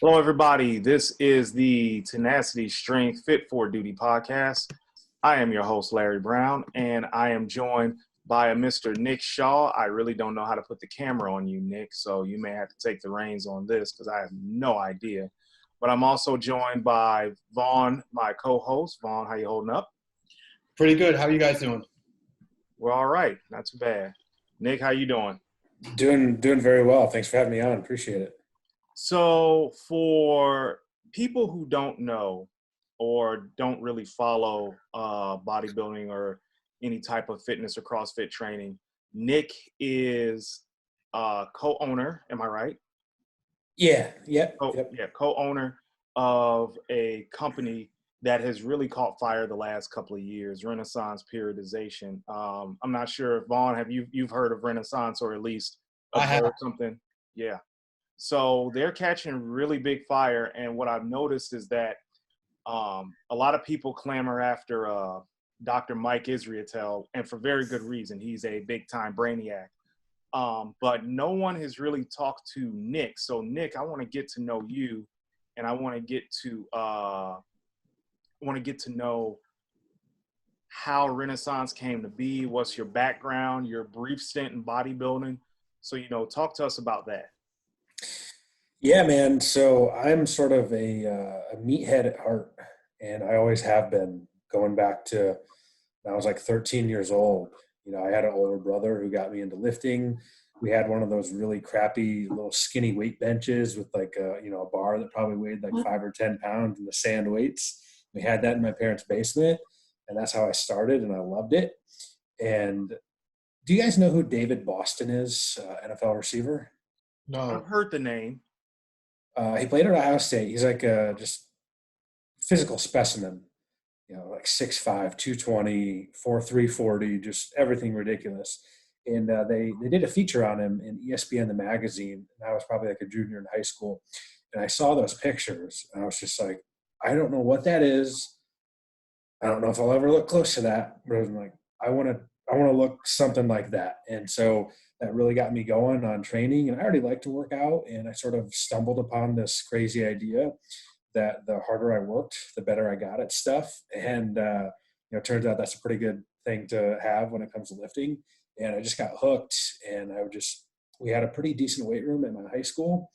Hello, everybody. This is the Tenacity Strength Fit4Duty podcast. I am your host, Larry Brown, and I am joined by a Mr. Nick Shaw. I really don't know how to put the camera on you, Nick, so you may have to take the reins on this because I have no idea. But I'm also joined by Vaughn, my co-host. Vaughn, how you holding up? Pretty good. How are you guys doing? We're all right. Not too bad. Nick, how you doing? Doing very well. Thanks for having me on. Appreciate it. So for people who don't know or don't really follow bodybuilding or any type of fitness or CrossFit training, Nick is co-owner, am I right? Yeah. Yep. Yeah, co-owner of a company that has really caught fire the last couple of years, Renaissance Periodization. I'm not sure if Vaughn, you've heard of Renaissance or at least I have. observed something? Yeah. So they're catching really big fire, and what I've noticed is that a lot of people clamor after Dr. Mike Israetel, and for very good reason. He's a big-time brainiac. But no one has really talked to Nick. So Nick, I want to get to know you, and I want to get to know how Renaissance came to be. What's your background? Your brief stint in bodybuilding. So talk to us about that. Yeah, man. So I'm sort of a meathead at heart, and I always have been. Going back to when I was like 13 years old. I had an older brother who got me into lifting. We had one of those really crappy little skinny weight benches with like a bar that probably weighed like 5 or 10 pounds and the sand weights. We had that in my parents' basement, and that's how I started, and I loved it. And do you guys know who David Boston is? NFL receiver. I've No. heard the name. He played at Ohio State. He's like a just physical specimen, like 6'5", 220, 4'3", 40, just everything ridiculous. And they did a feature on him in ESPN, the magazine. And I was probably like a junior in high school. And I saw those pictures, and I was just like, I don't know what that is. I don't know if I'll ever look close to that. But I was like, I want to look something like that. And so that really got me going on training. And I already like to work out, and I sort of stumbled upon this crazy idea that the harder I worked, the better I got at stuff. And it turns out that's a pretty good thing to have when it comes to lifting. And I just got hooked, and we had a pretty decent weight room at my high school,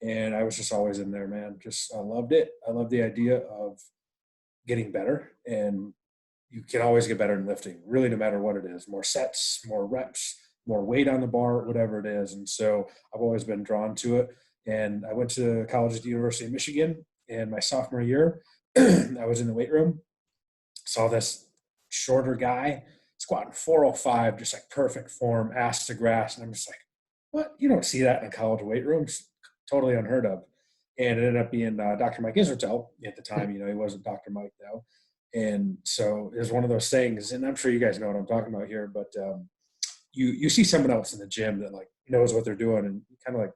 and I was just always in there, man. I loved it. I loved the idea of getting better, and you can always get better in lifting, really, no matter what it is. More sets, more reps, more weight on the bar, whatever it is. And so I've always been drawn to it. And I went to college at the University of Michigan, and my sophomore year, I was in the weight room, saw this shorter guy squatting 405, just like perfect form, ass to grass. And I'm just like, what? You don't see that in a college weight room. It's totally unheard of. And it ended up being Dr. Mike Israetel at the time. He wasn't Dr. Mike though. And so it was one of those things, and I'm sure you guys know what I'm talking about here, but you see someone else in the gym that like knows what they're doing, and kind of like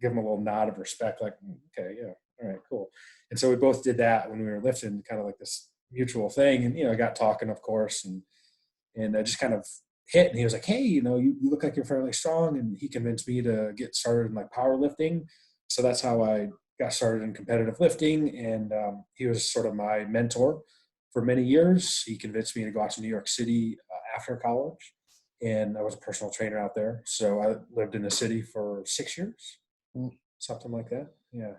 give them a little nod of respect, like, okay, yeah, all right, cool. And so we both did that when we were lifting, kind of like this mutual thing. And, I got talking, of course, and I just kind of hit. And he was like, hey, you look like you're fairly strong. And he convinced me to get started in like powerlifting. So that's how I got started in competitive lifting. And he was sort of my mentor for many years. He convinced me to go out to New York City after college. And I was a personal trainer out there. So I lived in the city for 6 years, something like that. Yeah.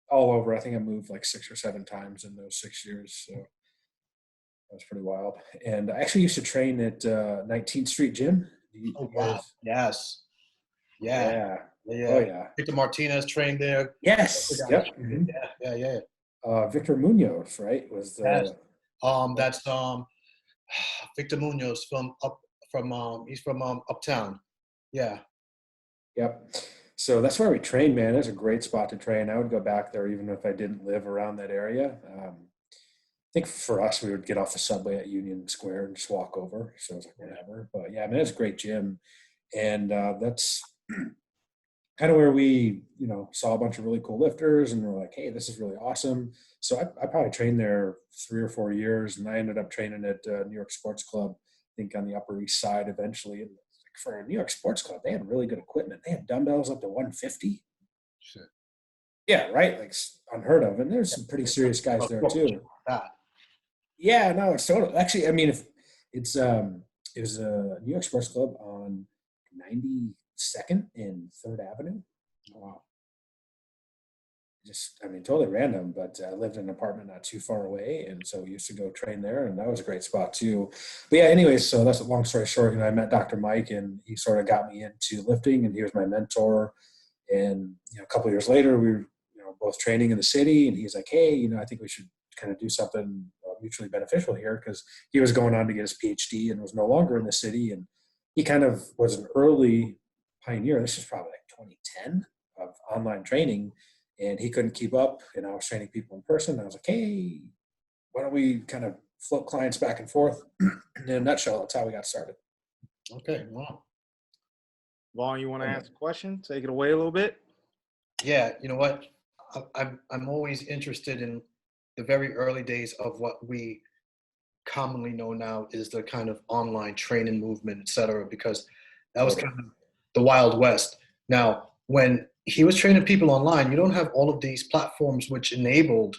All over. I think I moved like 6 or 7 times in those 6 years. So that was pretty wild. And I actually used to train at 19th Street Gym. Oh, wow. Yes. Yeah. Yeah. Yeah. Oh, yeah. Victor Martinez trained there. Yes. Yep. Mhm. Yeah. Victor Munoz, right? Was the Yes. That's Victor Munoz he's from Uptown. Yeah. Yep. So that's where we trained, man. It's a great spot to train. I would go back there even if I didn't live around that area. I think for us, we would get off the subway at Union Square and just walk over. So it was like, whatever. But yeah, I mean, it's a great gym. And that's kind of where we, saw a bunch of really cool lifters, and we're like, hey, this is really awesome. So I probably trained there 3 or 4 years, and I ended up training at New York Sports Club, I think on the Upper East Side eventually. And for a New York Sports Club, they had really good equipment. They had dumbbells up to 150. Shit. Yeah, right. Like unheard of. And there's some pretty serious guys there too. That. Yeah, no, it's total. Actually, I mean, if it's it was a New York Sports Club on 92nd and Third Avenue. Wow. Just, I mean, totally random, but I lived in an apartment not too far away, and so we used to go train there, and that was a great spot too. But yeah, anyways, so that's a long story short. I met Dr. Mike, and he sort of got me into lifting, and he was my mentor. And a couple of years later, we were both training in the city, and he's like, "Hey, I think we should kind of do something mutually beneficial here," because he was going on to get his PhD and was no longer in the city, and he kind of was an early pioneer. This is probably like 2010 of online training, and he couldn't keep up. And I was training people in person. I was like, "Hey, why don't we kind of float clients back and forth?" In a nutshell, that's how we got started. Okay, wow. Vaughn, you want to ask a question? Take it away a little bit. Yeah, you know what? I'm always interested in the very early days of what we commonly know now is the kind of online training movement, et cetera, because that was kind of the Wild West. Now, when he was training people online, you don't have all of these platforms which enabled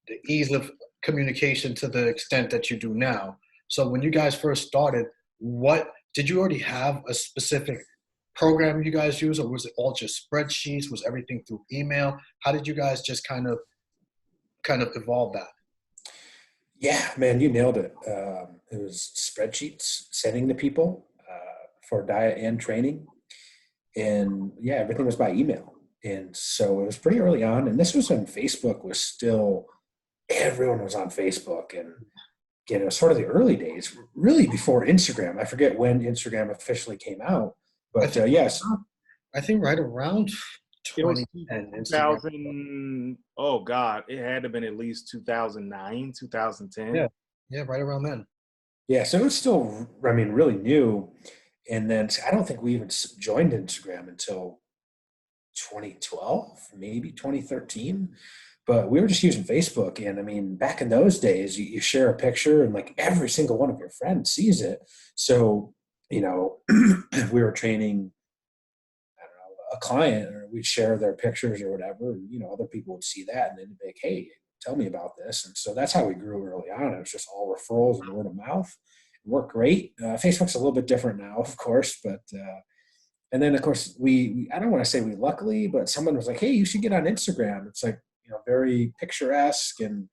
the ease of communication to the extent that you do now. So when you guys first started, what did you already have a specific program you guys use, or was it all just spreadsheets? Was everything through email? How did you guys just kind of evolve that? Yeah, man, you nailed it. It was spreadsheets sending to people for diet and training. And yeah, everything was by email. And so it was pretty early on. And this was when Facebook was still, everyone was on Facebook. And again, it was sort of the early days, really before Instagram. I forget when Instagram officially came out. But yes. I think right around It was 2010. 2000. Oh God, it had to have been at least 2009, 2010. Yeah, right around then. Yeah, so it was still, I mean, really new. And then I don't think we even joined Instagram until 2012, maybe 2013. But we were just using Facebook. And I mean, back in those days, you share a picture and like every single one of your friends sees it. So, if we were training, I don't know, a client, or we'd share their pictures or whatever, and, other people would see that and then be like, "Hey, tell me about this." And so that's how we grew early on. It was just all referrals and word of mouth. It worked great. Facebook's a little bit different now, of course, but and then of course I don't want to say we luckily, but someone was like, "Hey, you should get on Instagram." It's like very picturesque, and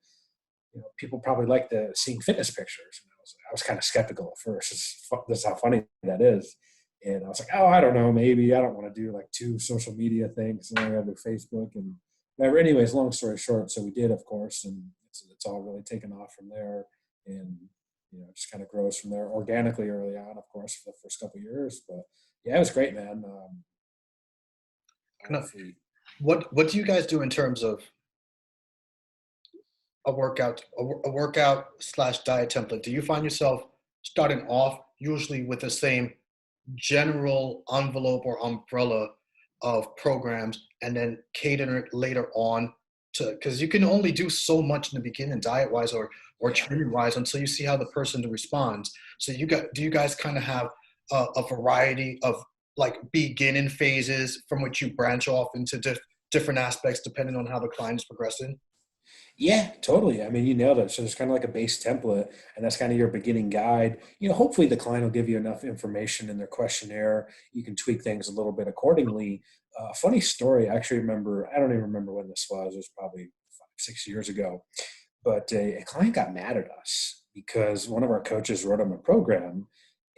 people probably like the seeing fitness pictures. And I was kind of skeptical at first. This is how funny that is. And I was like, "Oh, I don't know, maybe I don't want to do like two social media things. And I got to do Facebook and whatever." Anyways, long story short, so we did, of course, and it's all really taken off from there, and just kind of grows from there organically early on, of course, for the first couple of years. But yeah, it was great, man. What do you guys do in terms of a workout / diet template? Do you find yourself starting off usually with the same general envelope or umbrella of programs and then cater it later on to, because you can only do so much in the beginning diet wise or training wise until you see how the person responds. So do you guys kind of have a variety of like beginning phases from which you branch off into different aspects depending on how the client is progressing? Yeah, totally. I mean, you nailed it. So there's kind of like a base template, and that's kind of your beginning guide. Hopefully the client will give you enough information in their questionnaire. You can tweak things a little bit accordingly. Funny story. I actually remember, I don't even remember when this was. It was probably 5-6 years ago. But a client got mad at us because one of our coaches wrote him a program,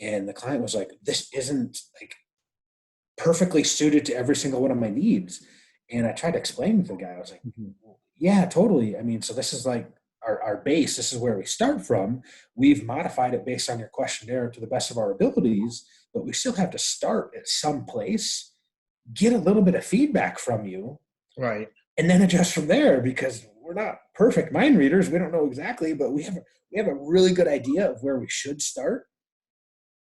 and the client was like, "This isn't like perfectly suited to every single one of my needs." And I tried to explain to the guy. I was like, "Yeah, totally. I mean, so this is like our base. This is where we start from. We've modified it based on your questionnaire to the best of our abilities, but we still have to start at some place, get a little bit of feedback from you, Right. and then adjust from there, because we're not perfect mind readers. We don't know exactly, but we have a really good idea of where we should start,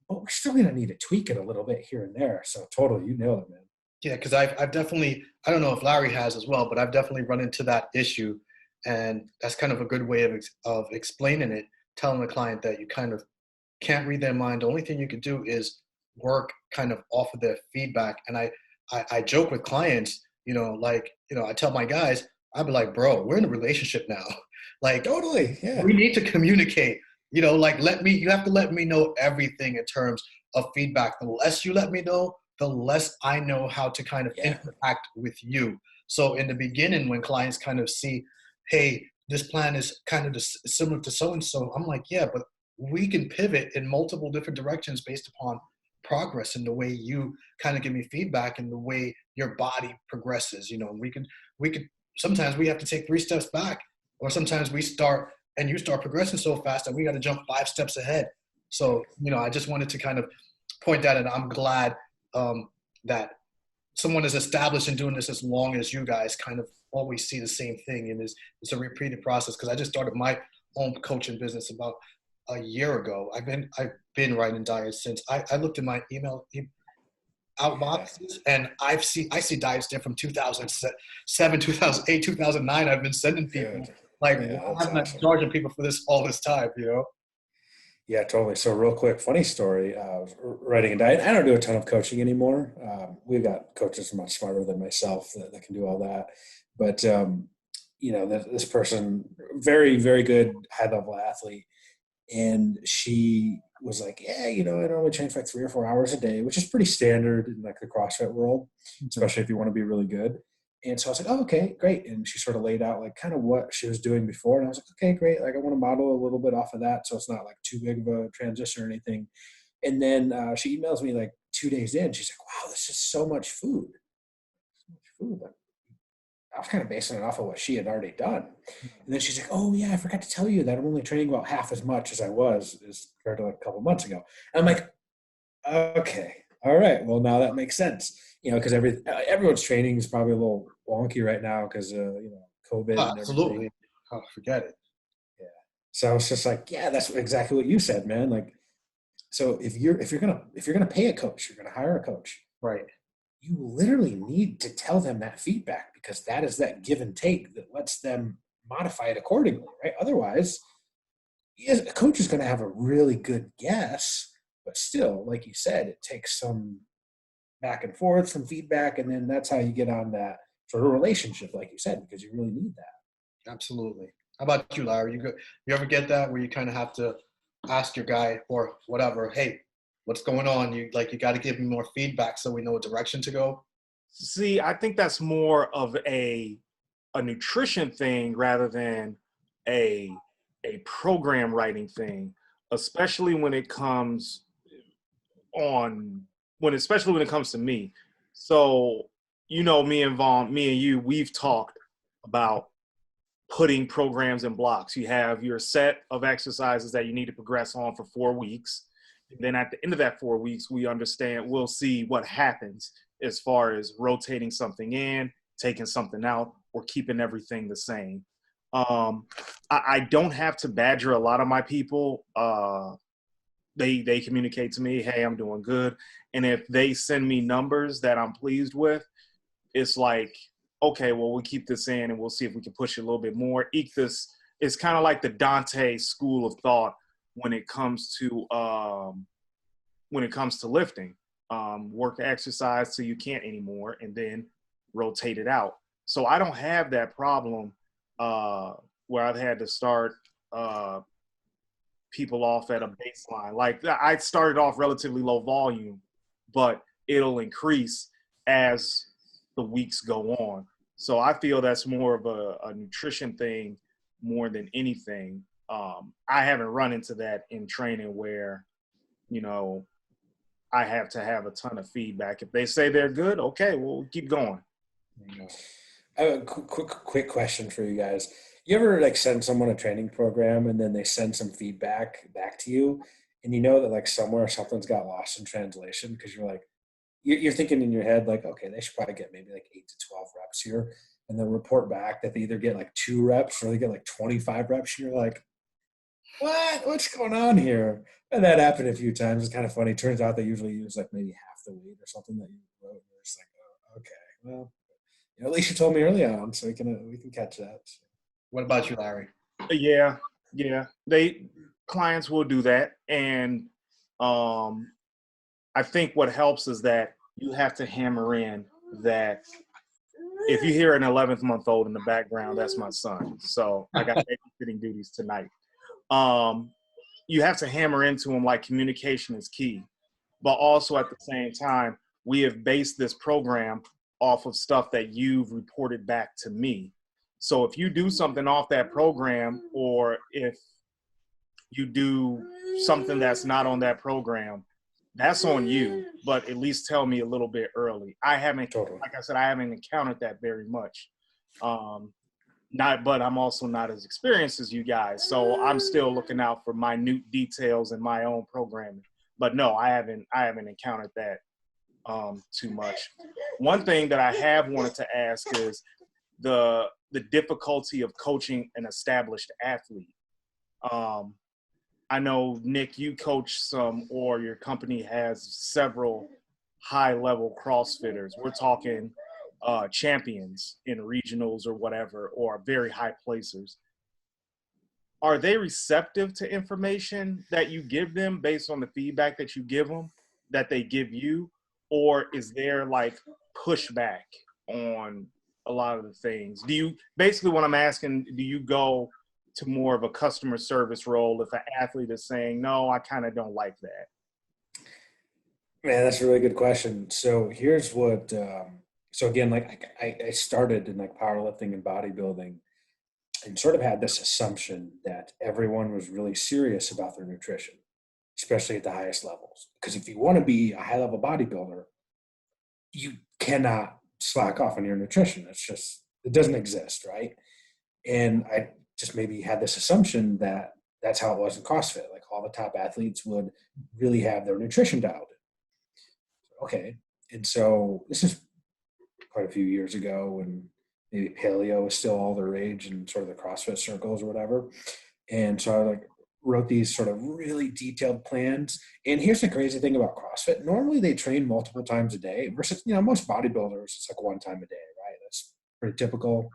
but we're still going to need to tweak it a little bit here and there." So totally, you nailed it, man. Yeah, because I've definitely, I don't know if Larry has as well, but I've definitely run into that issue. And that's kind of a good way of explaining it, telling the client that you kind of can't read their mind. The only thing you could do is work kind of off of their feedback. And I joke with clients, I tell my guys, I'd be like, bro, we're in a relationship now. Like, Totally. Yeah. we need to communicate. Like, you have to let me know everything in terms of feedback. The less you let me know, the less I know how to kind of interact with you. So in the beginning, when clients kind of see, hey, this plan is kind of similar to so-and-so, I'm like, yeah, but we can pivot in multiple different directions based upon progress and the way you kind of give me feedback and the way your body progresses. We could sometimes we have to take 3 steps back, or sometimes we start and you start progressing so fast that we got to jump 5 steps ahead. So, I just wanted to kind of point that, and I'm glad that someone is established in doing this as long as you guys kind of always see the same thing, and it's a repeated process. Because I just started my own coaching business about a year ago. I've been writing diets since. I looked at my email outboxes, and I see diets there from 2007, 2008, 2009. I've been sending people why I'm not charging people for this all this time, Yeah, totally. So real quick, funny story, writing a diet. I don't do a ton of coaching anymore. We've got coaches much smarter than myself that can do all that. But, this person, very, very good high-level athlete. And she was like, yeah, I normally train for like 3 or 4 hours a day, which is pretty standard in like the CrossFit world, especially if you want to be really good. And so I was like, oh, okay, great. And she sort of laid out like kind of what she was doing before. And I was like, okay, great. Like I want to model a little bit off of that. So it's not like too big of a transition or anything. And then she emails me like 2 days in. She's like, wow, this is so much food. So much food. Like, I was kind of basing it off of what she had already done. And then she's like, oh yeah, I forgot to tell you that I'm only training about half as much as I was as compared to like a couple months ago. And I'm like, okay, all right. Well, now that makes sense. Because everyone's training is probably a little wonky right now because COVID and absolutely. everything. Oh, forget it. Yeah. So I was just like, yeah, that's exactly what you said, man. Like, so if you're gonna pay a coach, you're gonna hire a coach, right? You literally need to tell them that feedback, because that is that give and take that lets them modify it accordingly, right? Otherwise, a coach is going to have a really good guess, but still, like you said, it takes some back and forth, some feedback, and then that's how you get on that sort of relationship, like you said, because you really need that. Absolutely. How about you, Larry? You ever get that where you kind of have to ask your guy or whatever, hey, what's going on? You got to give me more feedback so we know what direction to go? See, I think that's more of a nutrition thing rather than a program writing thing, especially when it comes to me. So, me and Vaughn, me and you, we've talked about putting programs in blocks. You have your set of exercises that you need to progress on for 4 weeks. And then at the end of that 4 weeks, we'll see what happens as far as rotating something in, taking something out, or keeping everything the same. I don't have to badger a lot of my people. They communicate to me, hey, I'm doing good. And if they send me numbers that I'm pleased with, it's like, okay, well, we'll keep this in and we'll see if we can push it a little bit more. It's kind of like the Dante school of thought when it comes to lifting. Work exercise till you can't anymore and then rotate it out. So I don't have that problem where I've had to start people off at a baseline. Like I started off relatively low volume, but it'll increase as the weeks go on. So I feel that's more of a nutrition thing more than anything. I haven't run into that in training where, I have to have a ton of feedback. If they say they're good, okay, we'll keep going. I have a quick question for you guys. You ever like send someone a training program and then they send some feedback back to you, and you know that like somewhere something's got lost in translation because you're thinking in your head like, okay, they should probably get maybe like 8 to 12 reps here, and then report back that they either get like 2 reps or they get like 25 reps, and you're like, what's going on here? And that happened a few times. It's kind of funny. Turns out they usually use like maybe half the weight or something that you wrote. And you're just like, oh, okay, well, at least you told me early on, so we can catch that. What about you, Larry? Yeah. Clients will do that, and I think what helps is that you have to hammer in that if you hear an 11th month old in the background, that's my son. So I got babysitting duties tonight. You have to hammer into them like communication is key. But also at the same time, we have based this program off of stuff that you've reported back to me. So if you do something off that program, or if you do something that's not on that program, that's on you. But at least tell me a little bit early. I haven't, like I said, I haven't encountered that very much. But I'm also not as experienced as you guys. So I'm still looking out for minute details in my own programming. But no, I haven't encountered that too much. One thing that I have wanted to ask is the difficulty of coaching an established athlete. I know, Nick, you coach some, or your company has several high-level CrossFitters. We're talking champions in regionals or whatever, or very high placers. Are they receptive to information that you give them based on the feedback that you give them, that they give you? Or is there like pushback on a lot of the things? Basically what I'm asking, do you go to more of a customer service role if an athlete is saying, no, I kind of don't like that? Man, that's a really good question. So here's what, so again, like I started in like powerlifting and bodybuilding, and sort of had this assumption that everyone was really serious about their nutrition, especially at the highest levels. Because if you want to be a high level bodybuilder, you cannot slack off on your nutrition. It doesn't exist, right? And I just maybe had this assumption that that's how it was in CrossFit. Like all the top athletes would really have their nutrition dialed in. Okay. And so this is quite a few years ago, and maybe paleo was still all the rage in sort of the CrossFit circles or whatever. And so I like wrote these sort of really detailed plans. And here's the crazy thing about CrossFit. Normally they train multiple times a day versus, most bodybuilders, it's like one time a day, right? That's pretty typical.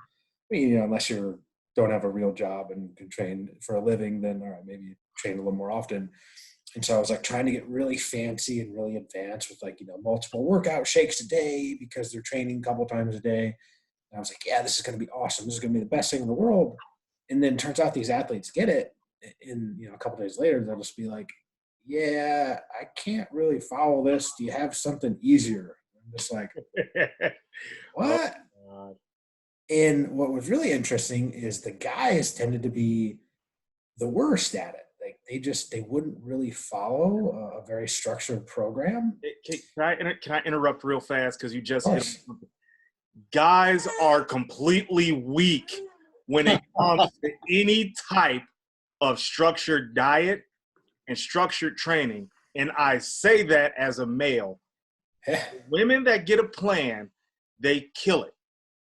I mean, unless you don't have a real job and can train for a living, then all right, maybe you train a little more often. And so I was like trying to get really fancy and really advanced with like, multiple workout shakes a day because they're training a couple times a day. And I was like, yeah, this is going to be awesome. This is going to be the best thing in the world. And then turns out these athletes get it. And, a couple days later, they'll just be like, yeah, I can't really follow this. Do you have something easier? I'm just like, what? Oh, and what was really interesting is the guys tended to be the worst at it. Like they wouldn't really follow a very structured program. Can I interrupt real fast? Because you just hit something. Guys are completely weak when it comes to any type of structured diet and structured training. And I say that as a male. Women that get a plan, they kill it.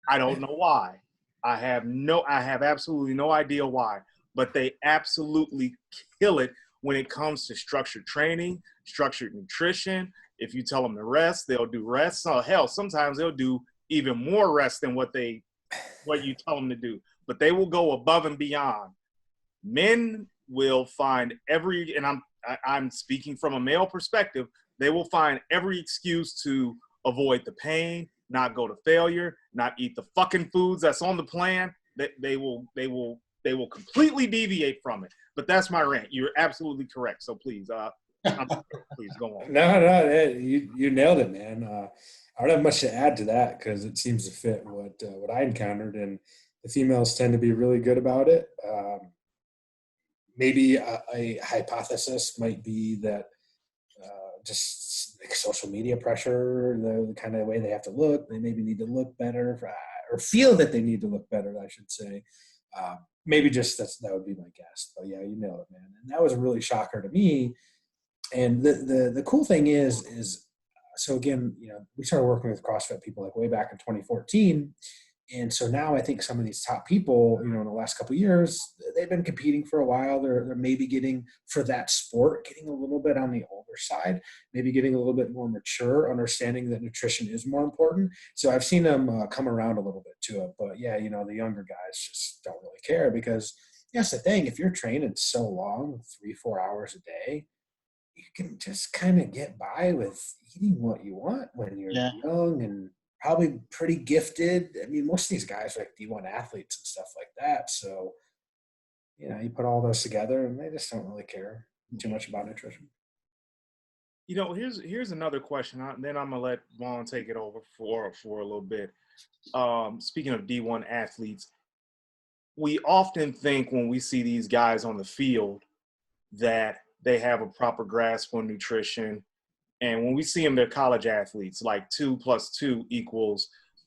I don't know why. I have absolutely no idea why, but they absolutely kill it when it comes to structured training, structured nutrition. If you tell them to rest, they'll do rest. So hell, sometimes they'll do even more rest than what you tell them to do, but they will go above and beyond. Men will find and I'm speaking from a male perspective, they will find every excuse to avoid the pain, not go to failure, not eat the fucking foods that's on the plan. They will completely deviate from it. But that's my rant. You're absolutely correct. So please, please go on. No, you nailed it, man. I don't have much to add to that because it seems to fit what I encountered, and the females tend to be really good about it. Maybe a hypothesis might be that just like social media pressure, the kind of way they have to look, they maybe need to look better or feel that they need to look better, I should say. Maybe just that would be my guess. But yeah, you nailed it, man. And that was a really shocker to me. And the cool thing is so again, we started working with CrossFit people like way back in 2014. And so now I think some of these top people, in the last couple of years, they've been competing for a while. They're maybe getting for that sport, getting a little bit on the older side, maybe getting a little bit more mature, understanding that nutrition is more important. So I've seen them come around a little bit to it. But yeah, the younger guys just don't really care because that's the thing. If you're training so long, 3-4 hours a day, you can just kind of get by with eating what you want when you're young and probably pretty gifted. I mean, most of these guys are like D1 athletes and stuff like that. So, you put all those together and they just don't really care too much about nutrition. Here's another question. Then I'm gonna let Vaughn take it over for a little bit. Speaking of D1 athletes, we often think when we see these guys on the field that they have a proper grasp on nutrition. And when we see them, they're college athletes, like 2 + 2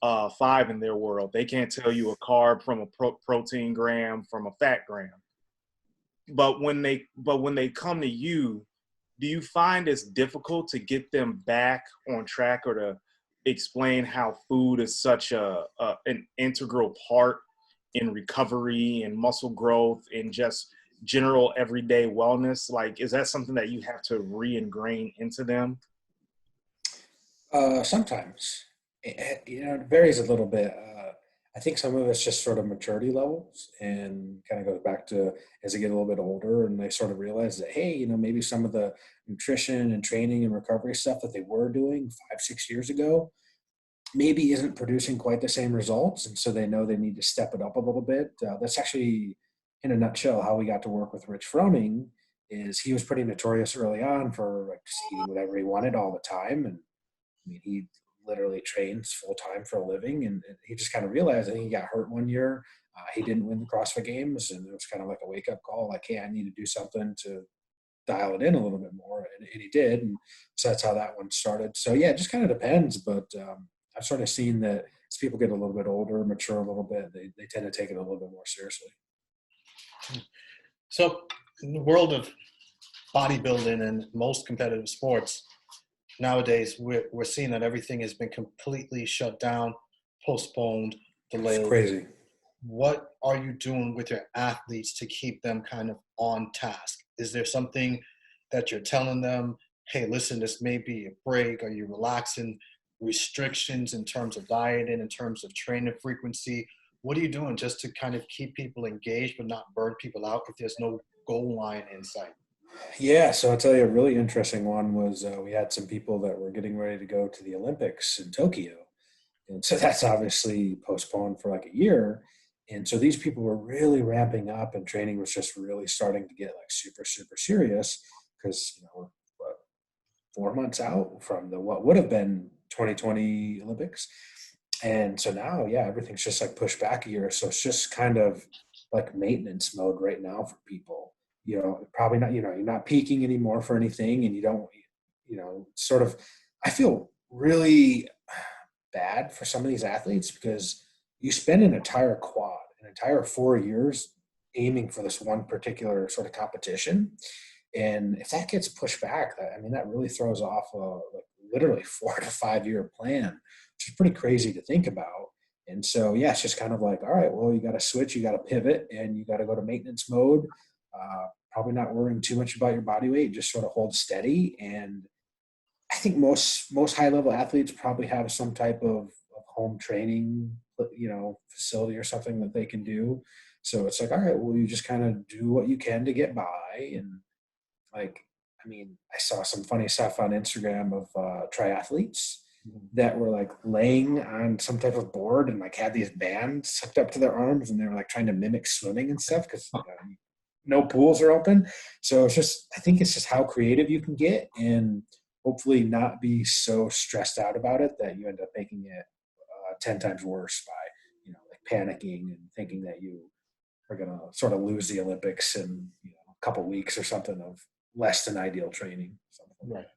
= 5 in their world. They can't tell you a carb from a protein gram from a fat gram. But when they come to you, do you find it's difficult to get them back on track or to explain how food is such an integral part in recovery and muscle growth and just general everyday wellness? Like, is that something that you have to re-ingrain into them? Sometimes, it varies a little bit. I think some of it's just sort of maturity levels and kind of goes back to as they get a little bit older and they sort of realize that, hey, maybe some of the nutrition and training and recovery stuff that they were doing 5-6 years ago maybe isn't producing quite the same results. And so they know they need to step it up a little bit. That's actually, in a nutshell, how we got to work with Rich Froning. Is he was pretty notorious early on for like just eating whatever he wanted all the time. And I mean, he literally trains full time for a living, and he just kind of realized. I think he got hurt one year. He didn't win the CrossFit Games, and it was kind of like a wake up call. Like, hey, I need to do something to dial it in a little bit more, and he did. And so that's how that one started. So yeah, it just kind of depends. But I've sort of seen that as people get a little bit older, mature a little bit, they tend to take it a little bit more seriously. So in the world of bodybuilding and most competitive sports, nowadays, we're seeing that everything has been completely shut down, postponed, delayed. It's crazy. What are you doing with your athletes to keep them kind of on task? Is there something that you're telling them, hey, listen, this may be a break? Are you relaxing restrictions in terms of dieting, in terms of training frequency? What are you doing just to kind of keep people engaged but not burn people out if there's no goal line in sight? Yeah, so I'll tell you a really interesting one was we had some people that were getting ready to go to the Olympics in Tokyo. And so that's obviously postponed for like a year. And so these people were really ramping up and training was just really starting to get like super, super serious because, we're 4 months out from what would have been 2020 Olympics. And so now, yeah, everything's just like pushed back a year. So it's just kind of like maintenance mode right now for people. Probably not, you're not peaking anymore for anything and you don't, sort of, I feel really bad for some of these athletes because you spend an entire 4 years aiming for this one particular sort of competition. And if that gets pushed back, that really throws off like literally 4 to 5 year plan, which is pretty crazy to think about. And so, yeah, it's just kind of like, all right, well, you got to switch, you got to pivot, and you got to go to maintenance mode. Probably not worrying too much about your body weight, just sort of hold steady. And I think most high level athletes probably have some type of home training, facility or something that they can do. So it's like, all right, well, you just kind of do what you can to get by. And I saw some funny stuff on Instagram of triathletes that were like laying on some type of board and like had these bands hooked up to their arms and they were like trying to mimic swimming and stuff because no pools are open. So I think it's just how creative you can get and hopefully not be so stressed out about it that you end up making it 10 times worse by, like panicking and thinking that you are going to sort of lose the Olympics in a couple weeks or something of less than ideal training. Right.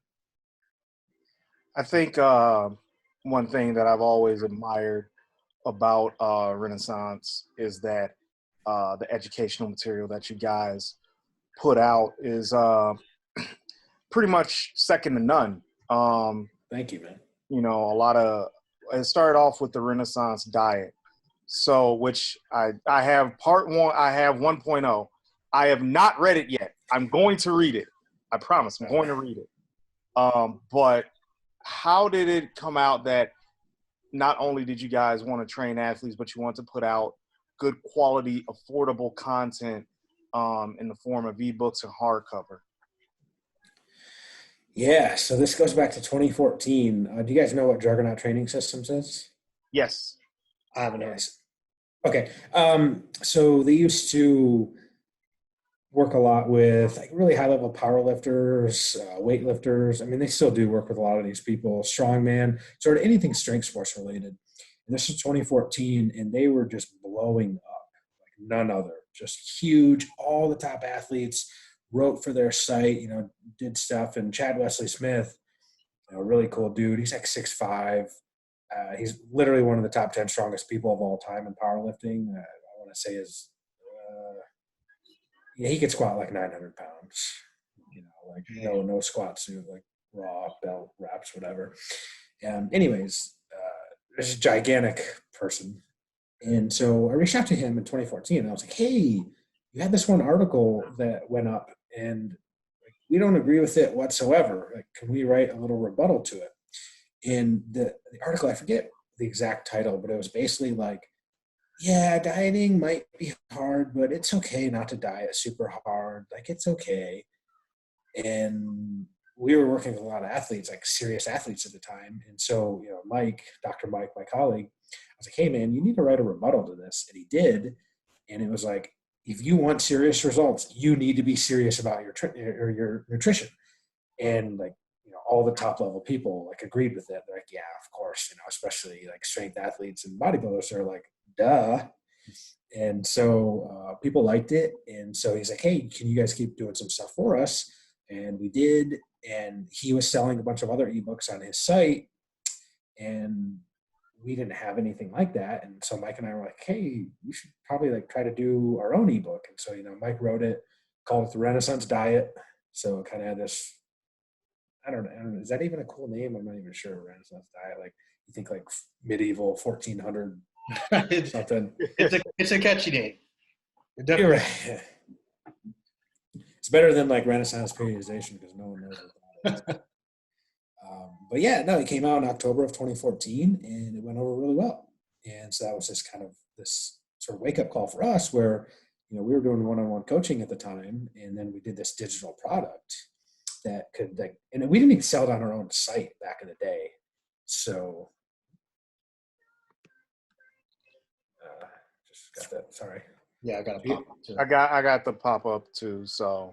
I think one thing that I've always admired about Renaissance is that the educational material that you guys put out is pretty much second to none. Thank you, man. It started off with the Renaissance diet. So, which I have part 1, I have 1.0. I have not read it yet. I'm going to read it. I promise I'm going to read it. But how did it come out that not only did you guys want to train athletes, but you want to put out good quality, affordable content in the form of ebooks and hardcover? Yeah, so this goes back to 2014. Do you guys know what Juggernaut Training Systems is? Yes. I haven't heard. Yes. Okay. So they used to work a lot with like really high level power lifters, weightlifters. I mean, they still do work with a lot of these people, strongman, sort of anything strength sports related. And this was 2014, and they were just blowing up like none other, just huge. All the top athletes wrote for their site, did stuff. And Chad Wesley Smith, really cool dude. He's like 6'5". He's literally one of the top 10 strongest people of all time in powerlifting. I want to say yeah, he could squat like 900 pounds, like no squat suit, like raw belt reps, whatever. Anyways, this is a gigantic person. And so I reached out to him in 2014 and I was like, hey, you had this one article that went up and like, we don't agree with it whatsoever. Like, can we write a little rebuttal to it? And the article, I forget the exact title, but it was basically like, yeah, dieting might be hard, but it's okay not to diet super hard. Like, it's okay. And we were working with a lot of athletes, like serious athletes at the time. And so, Mike, Dr. Mike, my colleague, I was like, hey, man, you need to write a rebuttal to this. And he did. And it was like, if you want serious results, you need to be serious about your nutrition. And like, all the top level people like agreed with it. They're like, yeah, of course, especially like strength athletes and bodybuilders are like, duh. And so people liked it. And so he's like, hey, can you guys keep doing some stuff for us? And we did. And he was selling a bunch of other ebooks on his site. And we didn't have anything like that. And so Mike and I were like, hey, we should probably like try to do our own ebook. And so, Mike wrote it, called it the Renaissance Diet. So it kind of had this, I don't know, is that even a cool name? I'm not even sure. Renaissance Diet. Like, you think like medieval 1400 something. It's a catchy name. You're right. It's better than like Renaissance Periodization because no one knows what that is. But yeah, no, it came out in October of 2014 and it went over really well. And so that was just kind of this sort of wake up call for us where, we were doing one-on-one coaching at the time. And then we did this digital product that could like, and we didn't even sell it on our own site back in the day. So just got that. Sorry. Yeah, I got a pop up too. I got the pop up too. So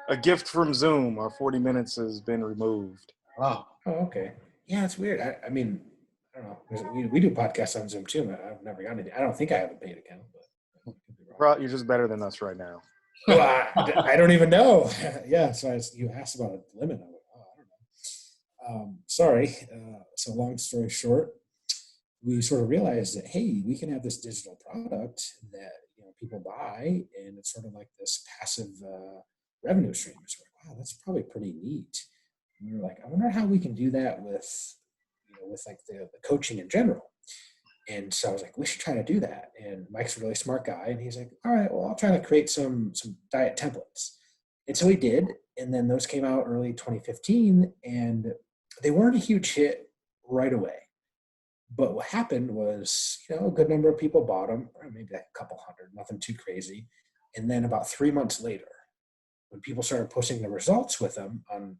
a gift from Zoom. Our 40 minutes has been removed. Wow. Oh, okay. Yeah, it's weird. I mean, I don't know. We do podcasts on Zoom too. I've never gotten it. I don't think I have a paid account, but Bro, you're just better than us right now. well, I don't even know. Yeah, so you asked about a limit. I went, oh, I don't know. Sorry. So long story short, we sort of realized that, hey, we can have this digital product that people buy, and it's sort of like this passive revenue stream. So we're like, wow, that's probably pretty neat. And we were like, I wonder how we can do that with with like the coaching in general. And so I was like, we should try to do that. And Mike's a really smart guy, and he's like, all right, well, I'll try to create some diet templates. And so he did, and then those came out early 2015, and they weren't a huge hit right away. But what happened was, a good number of people bought them, or maybe like a couple hundred, nothing too crazy. And then about 3 months later, when people started posting the results with them on,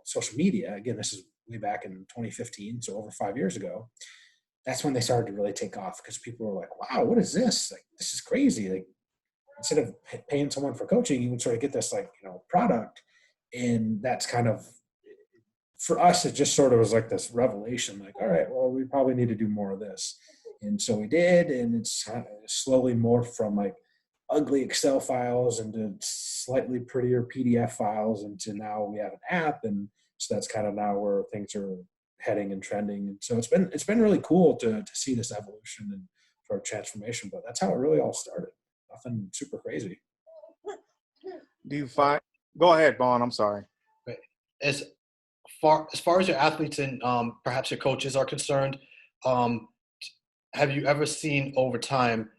social media, again, this is way back in 2015, so over 5 years ago, that's when they started to really take off because people were like, wow, what is this? Like, this is crazy. Like, instead of paying someone for coaching, you would sort of get this like, product. And that's kind of, for us, it just sort of was like this revelation, like, all right, well, we probably need to do more of this. And so we did, and it's slowly morphed from like ugly Excel files into slightly prettier PDF files into now we have an app. And so that's kind of now where things are heading and trending. And so it's been really cool to see this evolution and sort of transformation, but that's how it really all started. Nothing super crazy. Do you find, go ahead, Vaughn, I'm sorry. As far as your athletes and perhaps your coaches are concerned, have you ever seen over time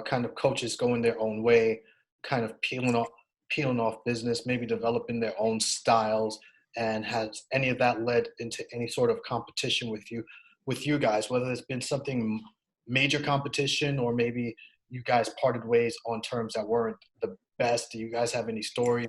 kind of coaches going their own way, kind of peeling off business, maybe developing their own styles? And has any of that led into any sort of competition with you guys, whether it's been something major competition or maybe you guys parted ways on terms that weren't the best? Do you guys have any stories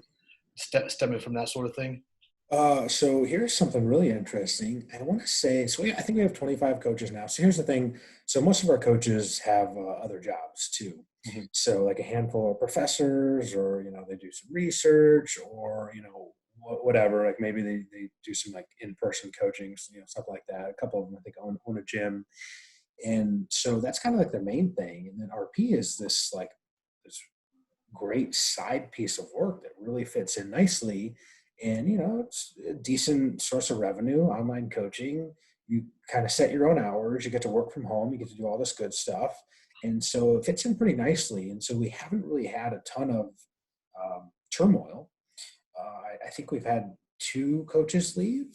stemming from that sort of thing? So here's something really interesting. I want to say, I think we have 25 coaches now. So here's the thing. So most of our coaches have other jobs too. Mhm. So like a handful of professors, or, they do some research, or, whatever, like maybe they do some like in-person coaching, stuff like that. A couple of them, I think, own a gym. And so that's kind of like their main thing. And then RP is this great side piece of work that really fits in nicely. And, it's a decent source of revenue, online coaching. You kind of set your own hours, you get to work from home, you get to do all this good stuff. And so it fits in pretty nicely. And so we haven't really had a ton of turmoil. I think we've had two coaches leave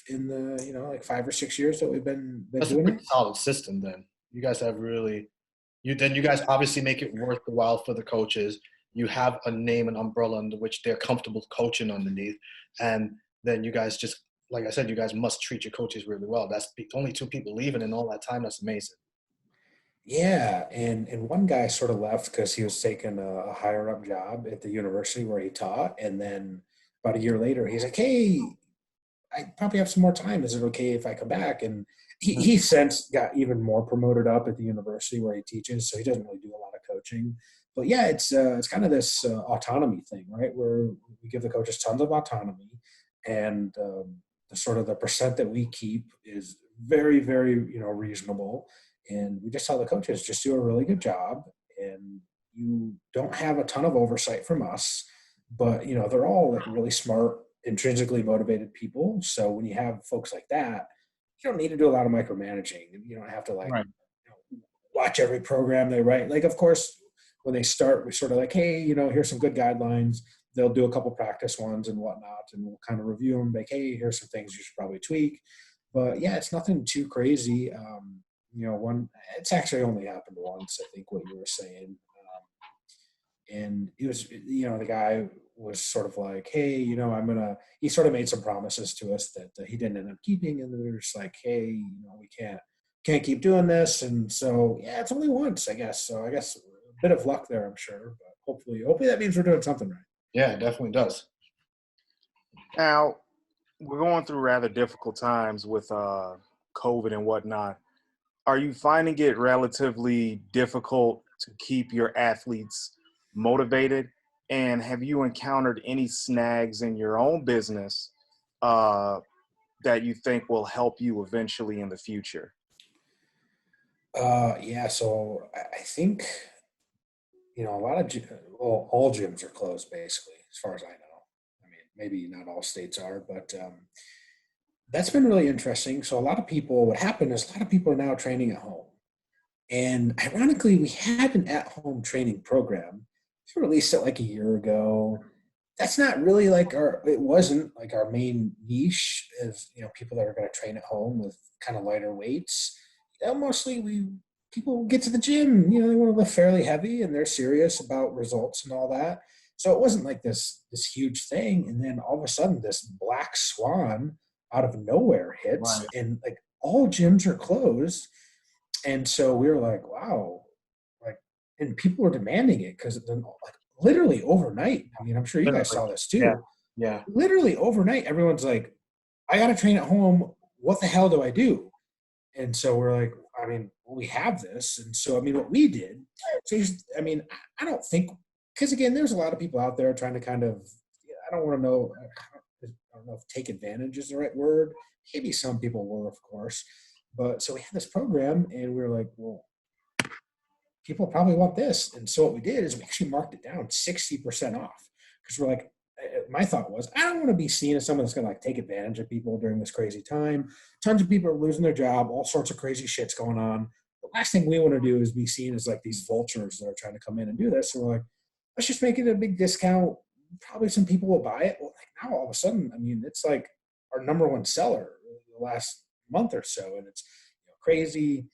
in the, like 5 or 6 years that we've been That's a doing pretty it. solid system then. You guys have really, you guys obviously make it worth the while for the coaches. You have a name and umbrella under which they're comfortable coaching underneath. And then you guys just, like I said, you guys must treat your coaches really well. That's only two people leaving in all that time. That's amazing. Yeah, and one guy sort of left because he was taking a higher up job at the university where he taught, and then about a year later, he's like, "Hey, I probably have some more time. Is it okay if I come back?" And he since got even more promoted up at the university where he teaches, so he doesn't really do a lot of coaching. But yeah, it's kind of this autonomy thing, right? Where we give the coaches tons of autonomy, and the sort of the percent that we keep is very, very reasonable. And we just tell the coaches, just do a really good job, and you don't have a ton of oversight from us. But they're all like really smart, intrinsically motivated people. So when you have folks like that, you don't need to do a lot of micromanaging. You don't have to like Right. watch every program they write. Like, of course, when they start, we're sort of like, hey, here's some good guidelines. They'll do a couple practice ones and whatnot, and we'll kind of review them. Like, hey, here's some things you should probably tweak. But yeah, it's nothing too crazy. It's actually only happened once, I think, what you were saying. And he was, the guy was sort of like, hey, he sort of made some promises to us that he didn't end up keeping. And we were just like, hey, we can't keep doing this. And so, yeah, it's only once, I guess. So I guess a bit of luck there, I'm sure, but hopefully that means we're doing something right. Yeah, it definitely does. Now, we're going through rather difficult times with COVID and whatnot. Are you finding it relatively difficult to keep your athletes motivated? And have you encountered any snags in your own business that you think will help you eventually in the future? Yeah, so I think, a lot of, all gyms are closed basically, as far as I know. I mean, maybe not all states are, but that's been really interesting. So what happened is a lot of people are now training at home. And ironically, we had an at-home training program. We released it like a year ago. That's not really it wasn't like our main niche of, people that are going to train at home with kind of lighter weights. Mostly people get to the gym, they want to lift fairly heavy and they're serious about results and all that. So it wasn't like this huge thing. And then all of a sudden this black swan out of nowhere hits, Right. and like all gyms are closed. And so we were like, wow, like, and people were demanding it because then, like, literally overnight. I mean, I'm sure you guys Literally. saw this Yeah. too. Yeah. Literally overnight, everyone's like, I got to train at home. What the hell do I do? And so we're like, I mean, we have this. And so, I mean, what we did, I mean, I don't think, because again, there's a lot of people out there trying to kind of, I don't want to know, I don't know if take advantage is the right word. Maybe some people will, of course. But so we had this program and we were like, well, people probably want this. And so what we did is we actually marked it down 60% off, because we're like, my thought was, I don't want to be seen as someone that's going to like take advantage of people during this crazy time. Tons of people are losing their job, all sorts of crazy shit's going on. The last thing we want to do is be seen as like these vultures that are trying to come in and do this. So we're like, let's just make it a big discount. Probably some people will buy it. Well, like now all of a sudden, I mean, it's like our number one seller the last month or so, and it's crazy.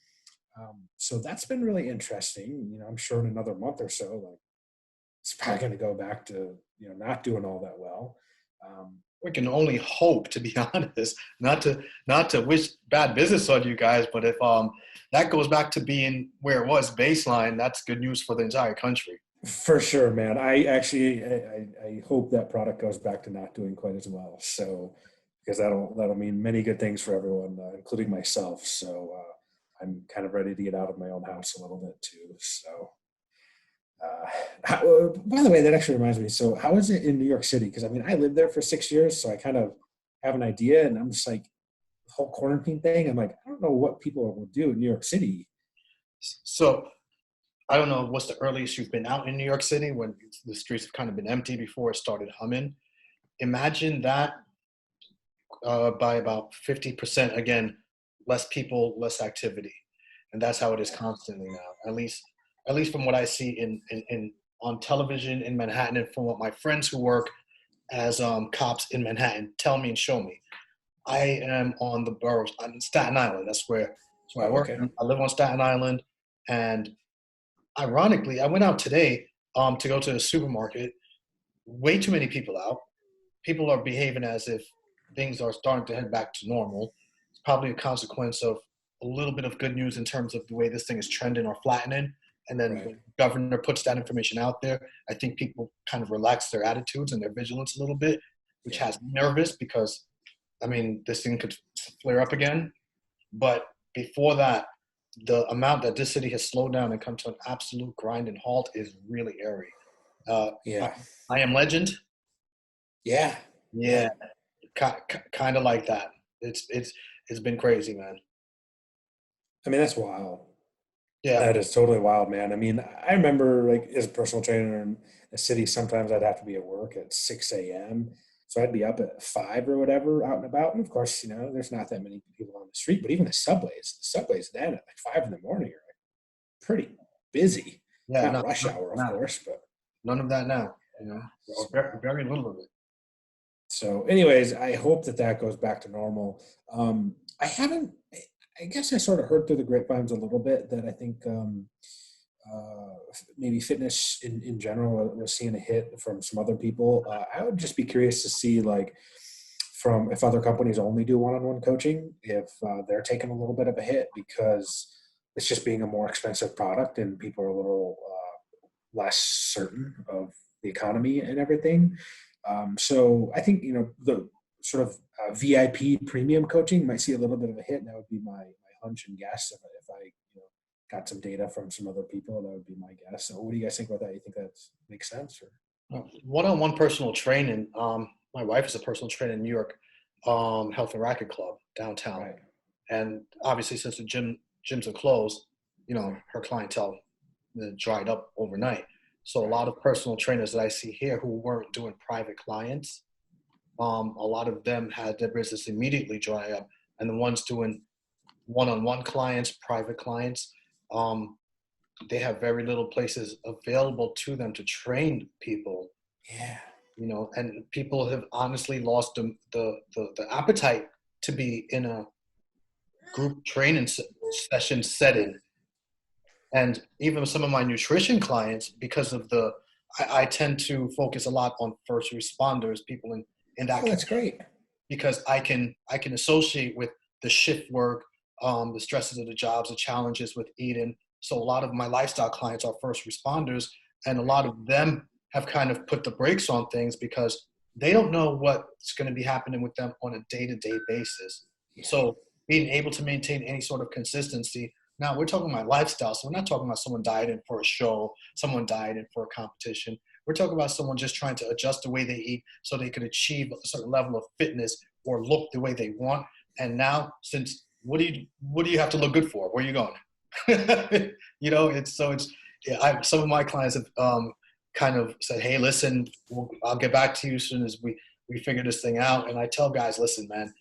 So that's been really interesting. I'm sure in another month or so, like it's probably going to go back to not doing all that well. We can only hope, to be honest, not to wish bad business on you guys, but if that goes back to being where it was baseline, that's good news for the entire country. For sure, man. I hope that product goes back to not doing quite as well. So, because that'll mean many good things for everyone, including myself. So, I'm kind of ready to get out of my own house a little bit too. So, by the way, that actually reminds me. So, how is it in New York City? Because I mean, I lived there for 6 years, so I kind of have an idea, and I'm just like the whole quarantine thing. I'm like, I don't know what people will do in New York City. So I don't know what's the earliest you've been out in New York City when the streets have kind of been empty before it started humming. Imagine that by about 50%. Again, less people, less activity, and that's how it is constantly now. At least from what I see in on television in Manhattan, and from what my friends who work as cops in Manhattan tell me and show me. I am on the boroughs. I'm in Staten Island. That's where I Oh, work. okay. I live on Staten Island, and ironically, I went out today to go to the supermarket. Way too many people out. People are behaving as if things are starting to head back to normal. It's probably a consequence of a little bit of good news in terms of the way this thing is trending or flattening. And then Right. when the governor puts that information out there, I think people kind of relax their attitudes and their vigilance a little bit, which Yeah. has me nervous because, I mean, this thing could flare up again. But before that, the amount that this city has slowed down and come to an absolute grind and halt is really airy. Uh, I, Yeah. I Am Legend, Yeah. yeah, Yeah. kind of like that. It's been crazy, man. I mean, that's wild. Yeah, That is totally wild, man. I mean, I remember like as a personal trainer in a city, sometimes I'd have to be at work at 6 a.m. So I'd be up at 5 or whatever, out and about. And of course, there's not that many people on the street, but even the subways then at like 5 in the morning are like pretty busy. yeah, Not no, rush hour, of no, course, but none of that now. Or so very, very little of it. so, anyways, I hope that that goes back to normal. I haven't. I guess I sort of heard through the grapevines a little bit that I think maybe fitness in general was seeing a hit from some other people. I would just be curious to see like from if other companies only do one-on-one coaching, if they're taking a little bit of a hit because it's just being a more expensive product and people are a little less certain of the economy and everything. So I think the sort of VIP premium coaching might see a little bit of a hit. And that would be my hunch and guess. If I got some data from some other people, that would be my guess. So what do you guys think about that? You think that makes sense? Or One-on-one personal training. My wife is a personal trainer in New York, Health and Racket Club downtown, right, and obviously since the gyms are closed, her clientele dried up overnight. So a right, lot of personal trainers that I see here who weren't doing private clients, a lot of them had their business immediately dry up, and the ones doing one-on-one clients, private clients, um, they have very little places available to them to train people. yeah, And people have honestly lost the appetite to be in a group training session setting. And even some of my nutrition clients, because of I tend to focus a lot on first responders, people in that oh, that's great. because I can associate with the shift work, the stresses of the jobs, the challenges with eating. So a lot of my lifestyle clients are first responders, and a lot of them have kind of put the brakes on things because they don't know what's going to be happening with them on a day-to-day basis. Yeah, So being able to maintain any sort of consistency. Now we're talking about lifestyle, so we're not talking about someone dieting for a show, someone dieting for a competition. We're talking about someone just trying to adjust the way they eat so they could achieve a certain level of fitness or look the way they want. And now, since what do you have to look good for? Where are you going? It's yeah. Some of my clients have kind of said, "Hey, listen, I'll get back to you as soon as we figure this thing out." And I tell guys, "Listen, man,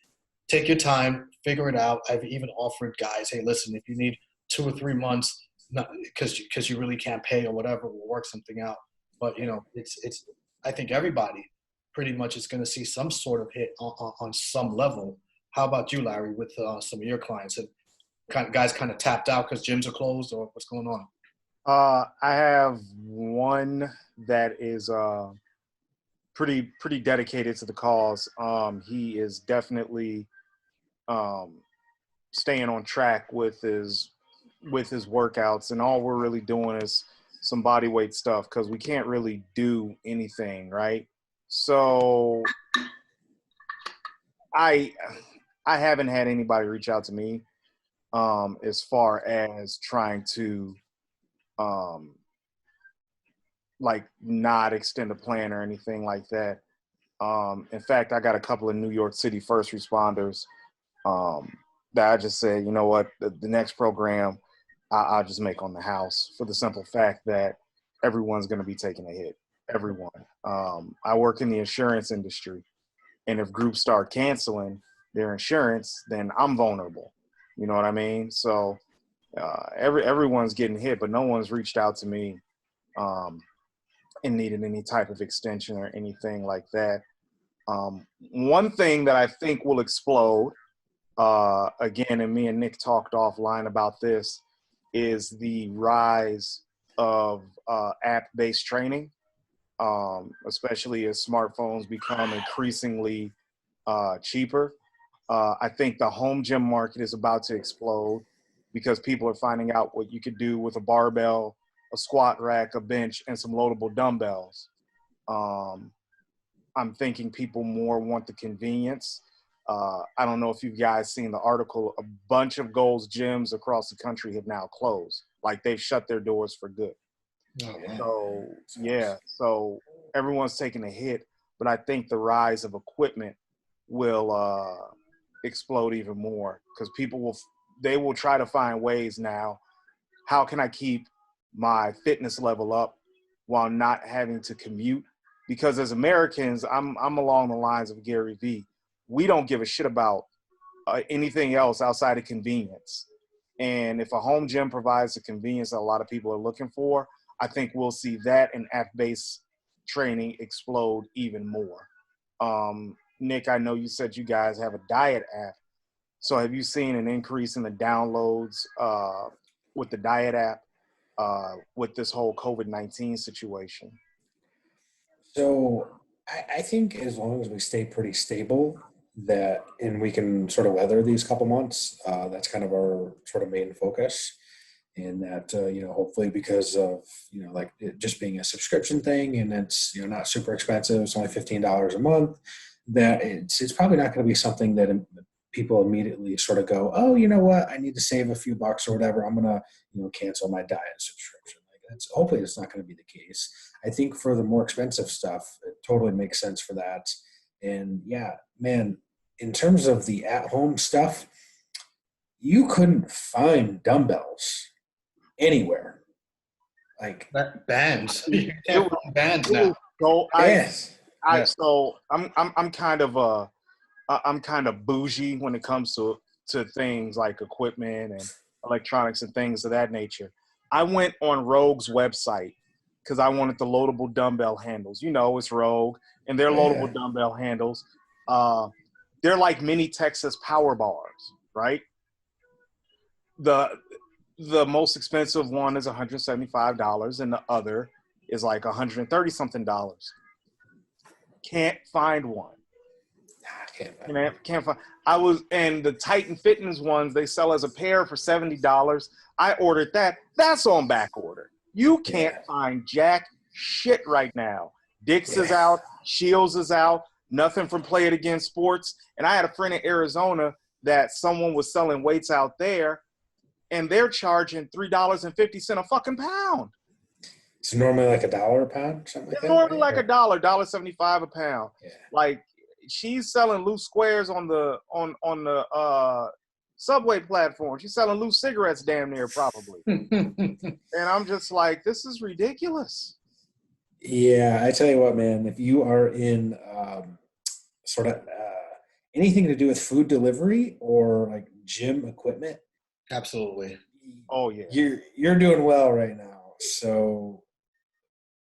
take your time, figure it out." I've even offered guys, "Hey, listen, if you need 2 or 3 months, not because you really can't pay or whatever, we'll work something out." But it's I think everybody pretty much is going to see some sort of hit on some level. How about you, Larry, with some of your clients? Have guys kind of tapped out because gyms are closed, or what's going on? I have one that is pretty dedicated to the cause. He is definitely um, staying on track with his workouts, and all we're really doing is some body weight stuff because we can't really do anything, right? So I haven't had anybody reach out to me as far as trying to like not extend a plan or anything like that. In fact, I got a couple of New York City first responders that I just said, you know what, the next program I'll just make on the house for the simple fact that everyone's going to be taking a hit. Everyone. I work in the insurance industry, and if groups start canceling their insurance, then I'm vulnerable. You know what I mean? So everyone's getting hit, but no one's reached out to me and needed any type of extension or anything like that. One thing that I think will explode, again, and me and Nick talked offline about this, is the rise of app-based training, especially as smartphones become increasingly cheaper. I think the home gym market is about to explode because people are finding out what you could do with a barbell, a squat rack, a bench, and some loadable dumbbells. I'm thinking people more want the convenience. I don't know if you guys seen the article. A bunch of Gold's gyms across the country have now closed. Like they've shut their doors for good. Oh, yeah. So yeah, so everyone's taking a hit, but I think the rise of equipment will explode even more because people will try to find ways now. How can I keep my fitness level up while not having to commute? Because as Americans, I'm along the lines of Gary Vee. We don't give a shit about anything else outside of convenience. And if a home gym provides the convenience that a lot of people are looking for, I think we'll see that and app-based training explode even more. Nick, I know you said you guys have a diet app. So have you seen an increase in the downloads with the diet app with this whole COVID-19 situation? So I think as long as we stay pretty stable, and we can sort of weather these couple months, that's kind of our sort of main focus. And that, hopefully because of, like it just being a subscription thing and it's, not super expensive, it's only $15 a month, that it's probably not going to be something that people immediately sort of go, oh, you know what, I need to save a few bucks or whatever, I'm going to, cancel my diet subscription. Hopefully it's not going to be the case. I think for the more expensive stuff, it totally makes sense for that. And yeah, man, in terms of the at-home stuff, you couldn't find dumbbells anywhere. Like bands. You can't find bands now. So yes. So I'm kind of bougie when it comes to things like equipment and electronics and things of that nature. I went on Rogue's website because I wanted the loadable dumbbell handles. It's Rogue, and their loadable dumbbell handles, they're like mini Texas power bars, right? The most expensive one is $175, and the other is like $130-something. Can't find one. Can't find. And the Titan Fitness ones they sell as a pair for $70. I ordered that. That's on back order. You can't find jack shit right now. Dix is out. Shields is out. Nothing from Play It Again Sports. And I had a friend in Arizona that someone was selling weights out there, and they're charging $3.50 a fucking pound. It's normally like $1 a pound, something like that. It's normally like $1.75 a pound. Yeah. Like she's selling loose squares on the subway platform. She's selling loose cigarettes damn near probably. And I'm just like, this is ridiculous. Yeah, I tell you what, man, if you are in sort of anything to do with food delivery or like gym equipment, absolutely. Oh yeah. You're doing well right now. So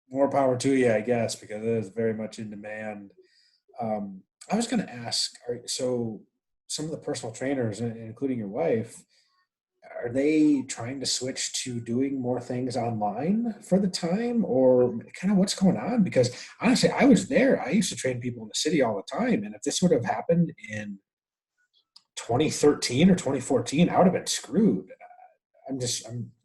more power to you, I guess, because it is very much in demand. I was going to ask, so some of the personal trainers, including your wife, are they trying to switch to doing more things online for the time, or kind of what's going on? Because honestly, I was there. I used to train people in the city all the time. And if this would have happened in 2013 or 2014, I would have been screwed. I'm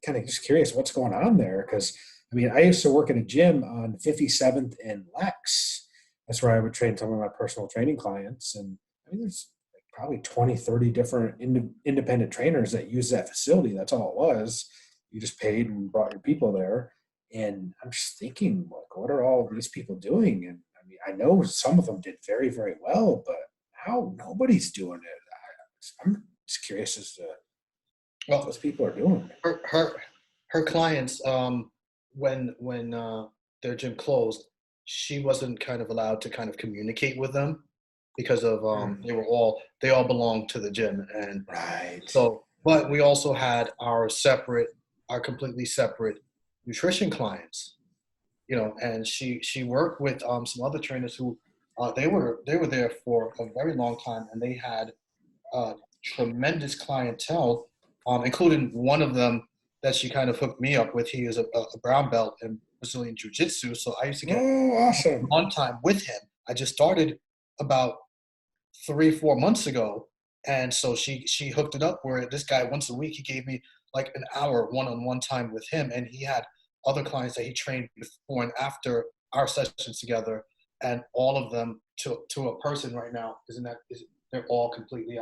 kind of just curious what's going on there, because I mean, I used to work at a gym on 57th and Lex. That's where I would train some of my personal training clients. And I mean, there's like probably 20, 30 different independent trainers that use that facility. That's all it was. You just paid and brought your people there. And I'm just thinking, like, what are all these people doing? And I mean, I know some of them did very, very well, but now nobody's doing it. I'm just curious as to what those people are doing. Her clients, when their gym closed, she wasn't kind of allowed to kind of communicate with them because of they all belonged to the gym. And right. So, but we also had our completely separate nutrition clients, and she worked with some other trainers who they were there for a very long time, and they had tremendous clientele, including one of them that she kind of hooked me up with. He is a brown belt in Brazilian Jiu-Jitsu, so I used to get awesome one time with him. I just started about 3-4 months ago, and so she hooked it up where this guy once a week he gave me like an hour one-on-one time with him, and he had other clients that he trained before and after our sessions together, and all of them to a person right now they're all completely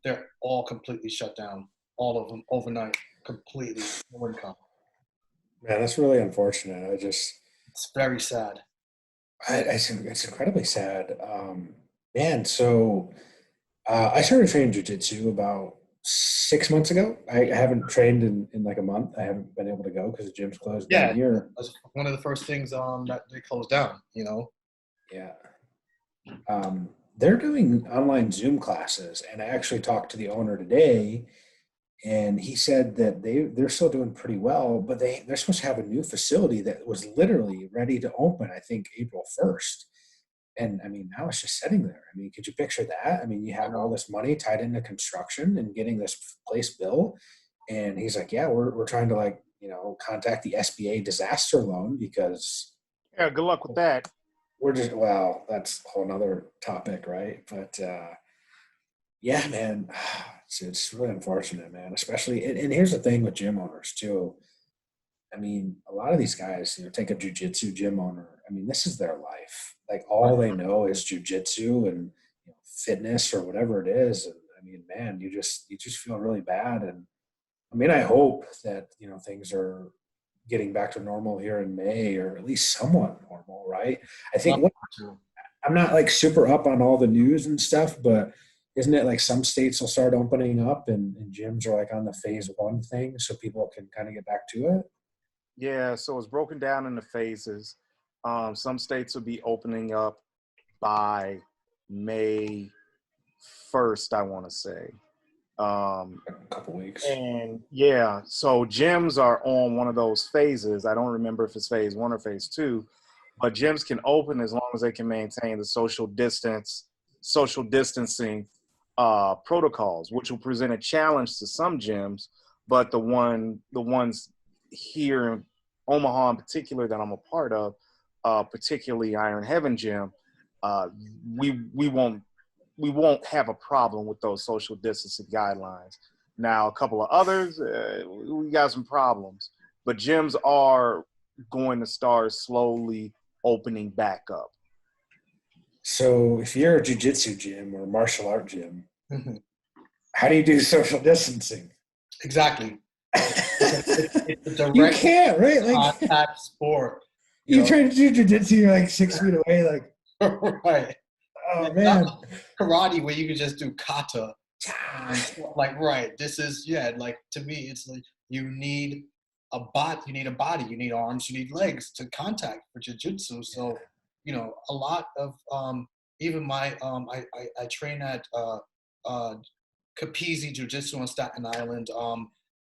they're all completely shut down, all of them overnight, completely no income. Man, that's really unfortunate. It's very sad. It's incredibly sad. Man, so I started training jiu-jitsu about 6 months ago. I haven't trained in like a month. I haven't been able to go because the gym's closed down here. That's one of the first things that they closed down, Yeah. They're doing online Zoom classes, and I actually talked to the owner today, and he said that they're still doing pretty well, but they're supposed to have a new facility that was literally ready to open, I think, April 1st. And I mean, now it's just sitting there. I mean, could you picture that? I mean, you have all this money tied into construction and getting this place built. And he's like, yeah, we're trying to contact the SBA disaster loan because. Yeah, good luck with that. That's a whole nother topic, right? But yeah, man, it's really unfortunate, man, especially. And here's the thing with gym owners too. I mean, a lot of these guys, take a jiu-jitsu gym owner. I mean, this is their life. Like all they know is jiu-jitsu and fitness or whatever it is. And I mean, man, you just feel really bad. And I mean, I hope that, things are getting back to normal here in May, or at least somewhat normal, right? I think I'm not like super up on all the news and stuff, but isn't it like some states will start opening up and gyms are like on the phase 1 thing so people can kind of get back to it? Yeah, so it's broken down into phases. Some states will be opening up by May 1st, I want to say. A couple weeks. And yeah, so gyms are on one of those phases. I don't remember if it's phase 1 or phase 2, but gyms can open as long as they can maintain the social distancing protocols, which will present a challenge to some gyms. But the ones here in Omaha in particular that I'm a part of, particularly Iron Heaven Gym, we won't have a problem with those social distancing guidelines. Now, a couple of others, we got some problems, but gyms are going to start slowly opening back up. So if you're a jiu-jitsu gym or a martial art gym, how do you do social distancing? Exactly. It's a direct you can't, right? Like contact sport. You try to do jiu-jitsu, you're like 6 feet away, like right. Oh man. Karate where you can just do kata. Like right. This is like to me it's like you need a body, you need arms, you need legs to contact for jiu-jitsu. So, a lot of even my I train at Capizzi Jiu-Jitsu on Staten Island.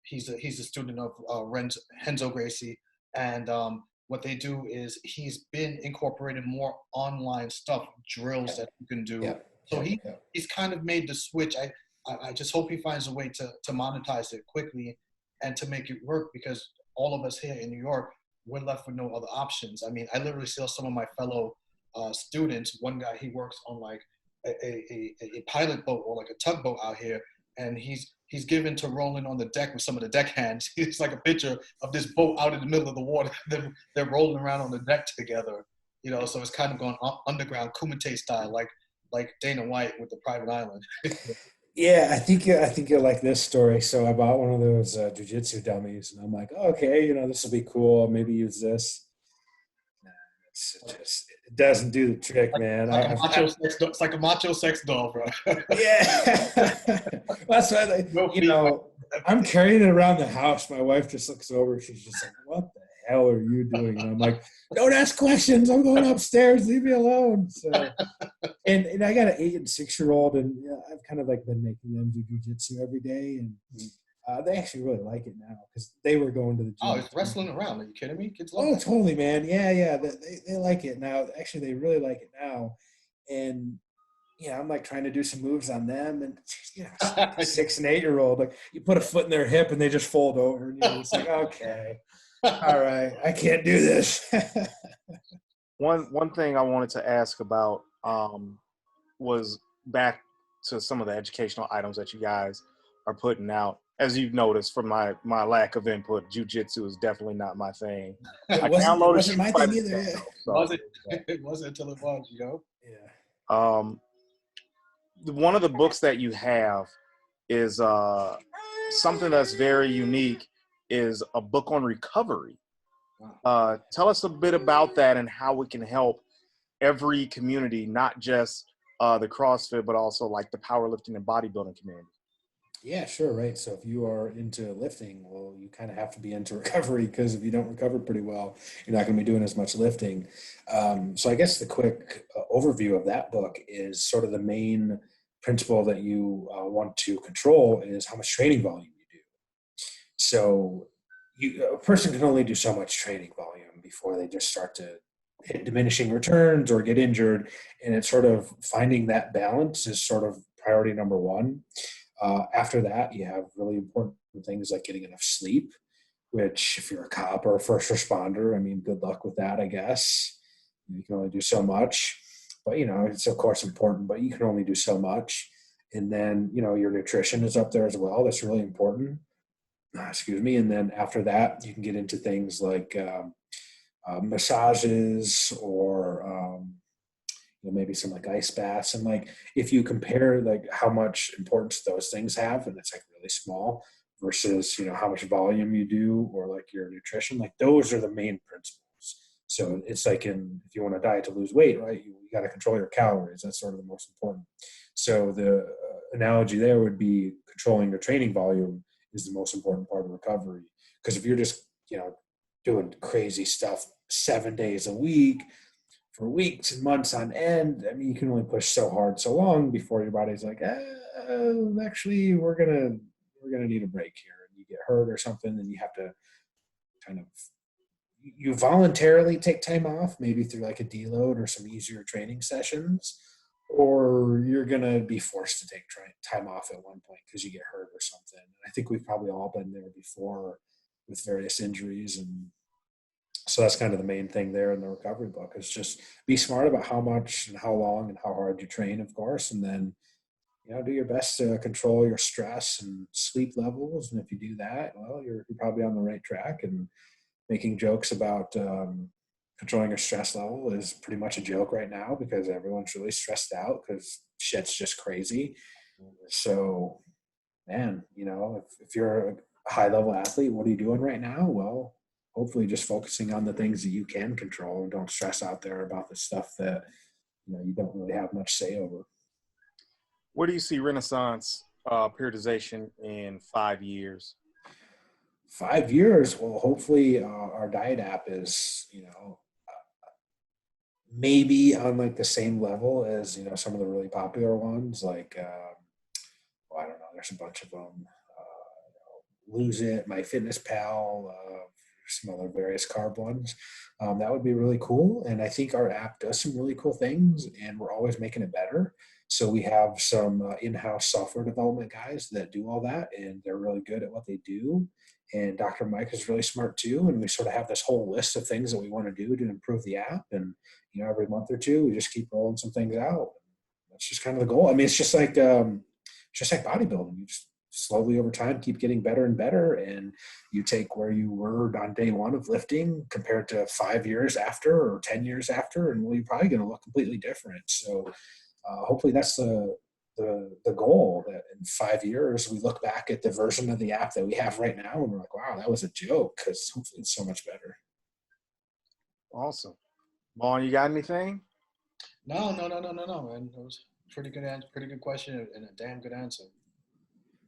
He's a student of Renzo Gracie, and what they do is he's been incorporating more online stuff, drills that you can do. So he's kind of made the switch. I just hope he finds a way to monetize it quickly and to make it work, because all of us here in New York, we're left with no other options. I mean, I literally see some of my fellow students. One guy, he works on like a pilot boat or like a tugboat out here, and he's he's given to rolling on the deck with some of the deckhands. It's like a picture of this boat out in the middle of the water. They're rolling around on the deck together, you know. So it's kind of going underground Kumite style, like Dana White with the Private Island. Yeah, I think you'll like this story. So I bought one of those jujitsu dummies, and I'm like, oh, okay, you know, this will be cool. Maybe use this. It doesn't do the trick, man. It's like a macho sex doll, bro. Yeah, that's why you know, I'm carrying it around the house. My wife just looks over. She's just like, "What the hell are you doing?" And I'm like, "Don't ask questions. I'm going upstairs. Leave me alone." So, and I got an 8 and 6-year-old, and I've kind of like been making them do jujitsu every day, and they actually really like it now because they were going to the gym. Oh, it's wrestling around. Are you kidding me? Kids love Oh, it. totally, man. Yeah. They like it now. Actually, they really like it now. And, I'm like trying to do some moves on them. And, 6 and 8-year-old, like you put a foot in their hip and they just fold over. And you're just like, okay, all right, I can't do this. One thing I wanted to ask about was back to some of the educational items that you guys are putting out. As you've noticed from my lack of input, jiu-jitsu is definitely not my thing. It wasn't my thing either. Yeah. It wasn't until it was, you know? Yeah. One of the books that you have is something that's very unique, is a book on recovery. Tell us a bit about that and how we can help every community, not just the CrossFit, but also like the powerlifting and bodybuilding community. Yeah, sure. Right. So if you are into lifting, well, you kind of have to be into recovery, because if you don't recover pretty well, you're not going to be doing as much lifting. So I guess the quick overview of that book is sort of the main principle that you want to control is how much training volume you do. So a person can only do so much training volume before they just start to hit diminishing returns or get injured. And it's sort of finding that balance is sort of priority number one. After that, you have really important things like getting enough sleep, which if you're a cop or a first responder, I mean, good luck with that, I guess. You can only do so much. But, it's of course important, but you can only do so much. And then, your nutrition is up there as well. That's really important. Excuse me. And then after that, you can get into things like massages or maybe some like ice baths. And like if you compare like how much importance those things have, and it's like really small versus how much volume you do or like your nutrition, like those are the main principles. So it's like if you want to diet to lose weight, right, you got to control your calories. That's sort of the most important. So the analogy there would be controlling your training volume is the most important part of recovery. Because if you're just doing crazy stuff 7 days a week for weeks and months on end, I mean, you can only push so hard so long before your body's like, actually, we're gonna need a break here, and you get hurt or something, and you have to kind of you voluntarily take time off, maybe through like a deload or some easier training sessions, or you're gonna be forced to take time off at one point because you get hurt or something. And I think we've probably all been there before with various injuries. And so that's kind of the main thing there in the recovery book, is just be smart about how much and how long and how hard you train, of course. And then, do your best to control your stress and sleep levels. And if you do that, well, you're probably on the right track. And making jokes about controlling your stress level is pretty much a joke right now, because everyone's really stressed out because shit's just crazy. So, man, if you're a high level athlete, what are you doing right now? Well, hopefully just focusing on the things that you can control, and don't stress out there about the stuff that you don't really have much say over. Where do you see Renaissance periodization in 5 years? 5 years? Well, hopefully our diet app is maybe on like the same level as some of the really popular ones, like I don't know, there's a bunch of them. Lose It, MyFitnessPal, some other various carb ones. That would be really cool. And I think our app does some really cool things, and we're always making it better. So we have some in-house software development guys that do all that, and they're really good at what they do. And Dr. Mike is really smart too. And we sort of have this whole list of things that we want to do to improve the app. And, every month or two, we just keep rolling some things out. That's just kind of the goal. I mean, it's just like bodybuilding. You just slowly over time keep getting better and better. And you take where you were on day one of lifting compared to 5 years after or 10 years after, and well, you're probably going to look completely different. So hopefully that's the goal, that in 5 years we look back at the version of the app that we have right now and we're like, wow, that was a joke, because hopefully it's so much better. Awesome. Vaughn, you got anything? No, man. It was pretty good answer, pretty good question, and a damn good answer.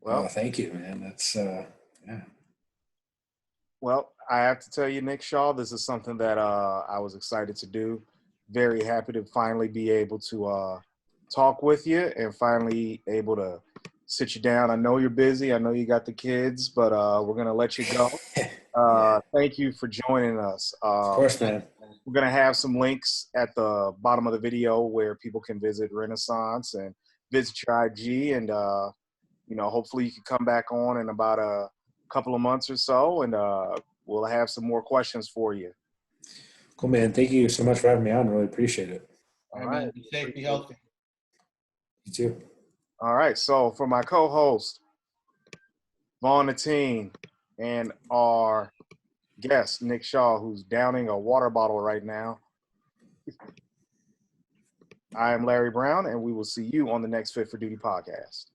Well, thank you, man. That's yeah. Well, I have to tell you, Nick Shaw, this is something that I was excited to do. Very happy to finally be able to talk with you and finally able to sit you down. I know you're busy. I know you got the kids, but we're going to let you go. Yeah. Thank you for joining us. Of course, man. We're going to have some links at the bottom of the video where people can visit Renaissance and visit your IG. And, hopefully you can come back on in about a couple of months or so, and we'll have some more questions for you. Cool, man. Thank you so much for having me on. Really appreciate it. All right, man. Be safe, be healthy. You too. All right. So for my co-host, Vaughn the Teen, and our guest, Nick Shaw, who's downing a water bottle right now, I am Larry Brown, and we will see you on the next Fit for Duty podcast.